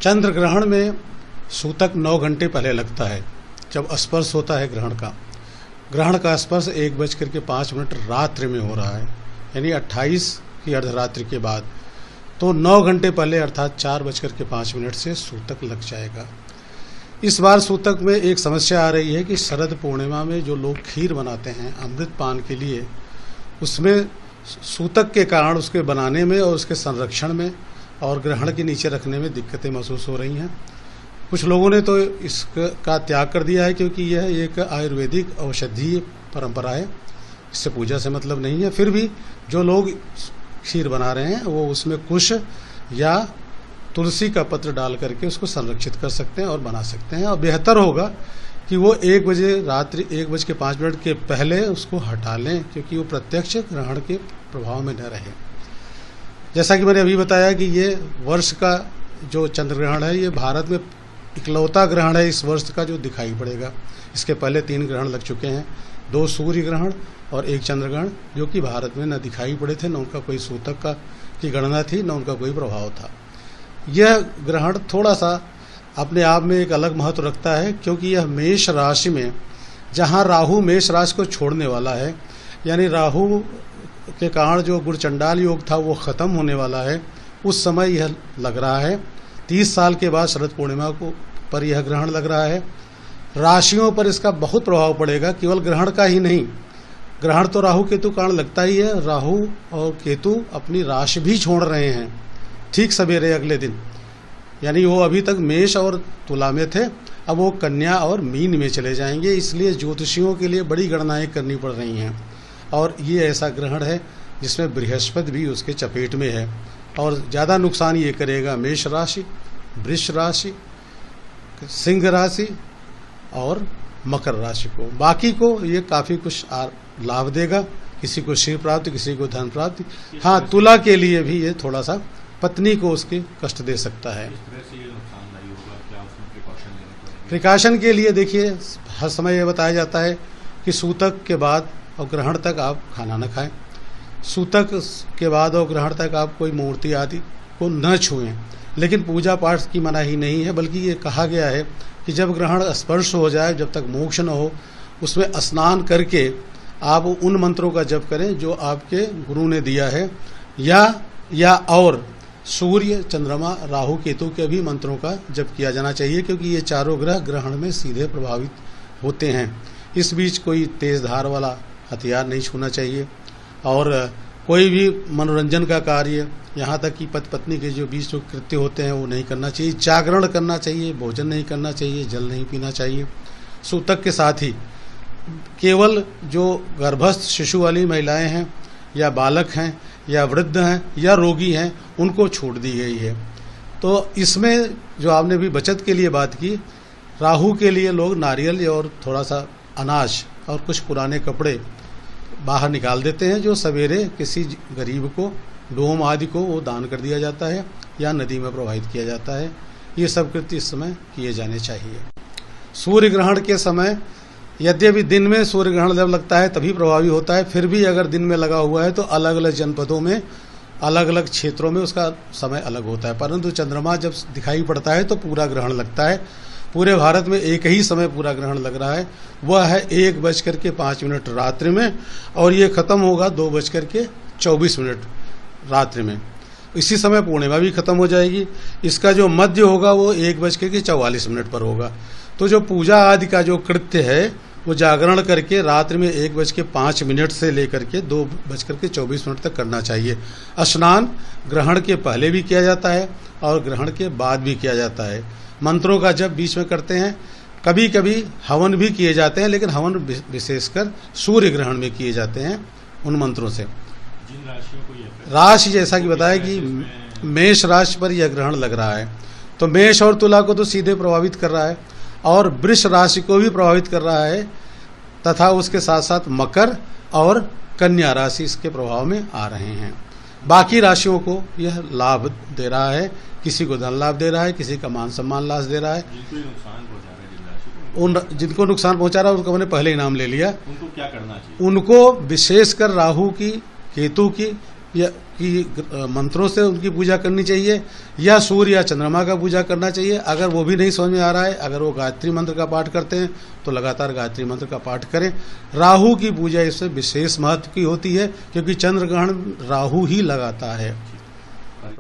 चंद्र ग्रहण में सूतक 9 घंटे पहले लगता है जब स्पर्श होता है ग्रहण का। ग्रहण का स्पर्श 1:05 रात्रि में हो रहा है, यानी 28 की अर्धरात्रि के बाद। तो 9 घंटे पहले अर्थात 4:05 से सूतक लग जाएगा। इस बार सूतक में एक समस्या आ रही है कि शरद पूर्णिमा में जो लोग खीर बनाते हैं अमृत पान के लिए, उसमें सूतक के कारण उसके बनाने में और उसके संरक्षण में और ग्रहण के नीचे रखने में दिक्कतें महसूस हो रही हैं। कुछ लोगों ने तो इसका त्याग कर दिया है क्योंकि यह एक आयुर्वेदिक औषधीय परंपरा है, इससे पूजा से मतलब नहीं है। फिर भी जो लोग खीर बना रहे हैं वो उसमें कुश या तुलसी का पत्र डाल करके उसको संरक्षित कर सकते हैं और बना सकते हैं। और बेहतर होगा कि वो 1 बजे रात्रि 1:05 के पहले उसको हटा लें, क्योंकि वो प्रत्यक्ष ग्रहण के प्रभाव में न रहे। जैसा कि मैंने अभी बताया कि ये वर्ष का जो चंद्र ग्रहण है, ये भारत में इकलौता ग्रहण है इस वर्ष का जो दिखाई पड़ेगा। इसके पहले 3 ग्रहण लग चुके हैं, 2 सूर्य ग्रहण और 1 चंद्र ग्रहण, जो कि भारत में न दिखाई पड़े थे, न उनका कोई सूतक की गणना थी, न उनका कोई प्रभाव था। यह ग्रहण थोड़ा सा अपने आप में एक अलग महत्व रखता है, क्योंकि यह मेष राशि में, जहाँ राहु मेष राशि को छोड़ने वाला है, यानी राहु के कारण जो गुरचंडाल योग था वो खत्म होने वाला है, उस समय यह लग रहा है। 30 साल के बाद शरद पूर्णिमा को पर यह ग्रहण लग रहा है। राशियों पर इसका बहुत प्रभाव पड़ेगा, केवल ग्रहण का ही नहीं। ग्रहण तो राहु केतु कारण लगता ही है, राहु और केतु अपनी राशि भी छोड़ रहे हैं ठीक सवेरे अगले दिन, यानी वो अभी तक मेष और तुला में थे, अब वो कन्या और मीन में चले जाएंगे। इसलिए ज्योतिषियों के लिए बड़ी गणनाएं करनी पड़ रही हैं। और ये ऐसा ग्रहण है जिसमें बृहस्पति भी उसके चपेट में है, और ज़्यादा नुकसान ये करेगा मेष राशि, वृष राशि, सिंह राशि और मकर राशि को। बाकी को ये काफ़ी कुछ लाभ देगा, किसी को श्री प्राप्ति, किसी को धन प्राप्ति। हाँ, तुला के लिए भी ये थोड़ा सा पत्नी को उसके कष्ट दे सकता है। प्रिकॉशन के लिए देखिए, हर समय ये बताया जाता है कि सूतक के बाद और ग्रहण तक आप खाना न खाएं। सूतक के बाद और ग्रहण तक आप कोई मूर्ति आदि को न छुएं। लेकिन पूजा पाठ की मनाही नहीं है, बल्कि ये कहा गया है कि जब ग्रहण स्पर्श हो जाए, जब तक मोक्ष न हो, उसमें स्नान करके आप उन मंत्रों का जप करें जो आपके गुरु ने दिया है, या और सूर्य, चंद्रमा, राहु, केतु के भी मंत्रों का जप किया जाना चाहिए, क्योंकि ये चारों ग्रह ग्रहण में सीधे प्रभावित होते हैं। इस बीच कोई तेज धार वाला हथियार नहीं छूना चाहिए, और कोई भी मनोरंजन का कार्य, यहाँ तक कि पति पत्नी के जो बीच जो कृत्य होते हैं वो नहीं करना चाहिए। जागरण करना चाहिए, भोजन नहीं करना चाहिए, जल नहीं पीना चाहिए। सूतक के साथ ही केवल जो गर्भस्थ शिशु वाली महिलाएं हैं, या बालक हैं, या वृद्ध हैं, या रोगी हैं, उनको छूट दी गई है। तो इसमें जो आपने भी बचत के लिए बात की, राहु के लिए लोग नारियल और थोड़ा सा अनाज और कुछ पुराने कपड़े बाहर निकाल देते हैं, जो सवेरे किसी गरीब को, डोम आदि को वो दान कर दिया जाता है या नदी में प्रवाहित किया जाता है। ये सब कृत्य इस समय किए जाने चाहिए। सूर्य ग्रहण के समय, यद्यपि दिन में सूर्य ग्रहण जब लगता है तभी प्रभावी होता है, फिर भी अगर दिन में लगा हुआ है तो अलग अलग जनपदों में, अलग अलग क्षेत्रों में उसका समय अलग होता है। परंतु चंद्रमा जब दिखाई पड़ता है तो पूरा ग्रहण लगता है। पूरे भारत में एक ही समय पूरा ग्रहण लग रहा है, वह है 1:05 रात्रि में, और ये खत्म होगा 2:24 रात्रि में। इसी समय पूर्णिमा भी खत्म हो जाएगी। इसका जो मध्य होगा वो 1:44 पर होगा। तो जो पूजा आदि का जो कृत्य है वो जागरण करके रात्रि में 1:05 से लेकर के 2:24 तक करना चाहिए। स्नान ग्रहण के पहले भी किया जाता है और ग्रहण के बाद भी किया जाता है। मंत्रों का जप बीच में करते हैं, कभी कभी हवन भी किए जाते हैं, लेकिन हवन विशेषकर सूर्य ग्रहण में किए जाते हैं उन मंत्रों से। जिन राशियों को राशि जैसा कि बताया कि मेष राशि पर यह ग्रहण लग रहा है, तो मेष और तुला को तो सीधे प्रभावित कर रहा है, और वृष राशि को भी प्रभावित कर रहा है, तथा उसके साथ साथ मकर और कन्या राशि इसके प्रभाव में आ रहे हैं। बाकी राशियों को यह लाभ दे रहा है, किसी को धन लाभ दे रहा है, किसी का मान सम्मान लाभ दे रहा है। जिनको नुकसान पहुंचा रहा है उनको मैंने पहले ही नाम ले लिया। उनको क्या करना चाहिए? उनको विशेषकर राहु की, केतु की, या की मंत्रों से उनकी पूजा करनी चाहिए, या सूर्य या चंद्रमा का पूजा करना चाहिए। अगर वो भी नहीं समझ में आ रहा है, अगर वो गायत्री मंत्र का पाठ करते हैं तो लगातार गायत्री मंत्र का पाठ करें। राहु की पूजा इससे विशेष महत्व की होती है, क्योंकि चंद्र ग्रहण राहु ही लगाता है।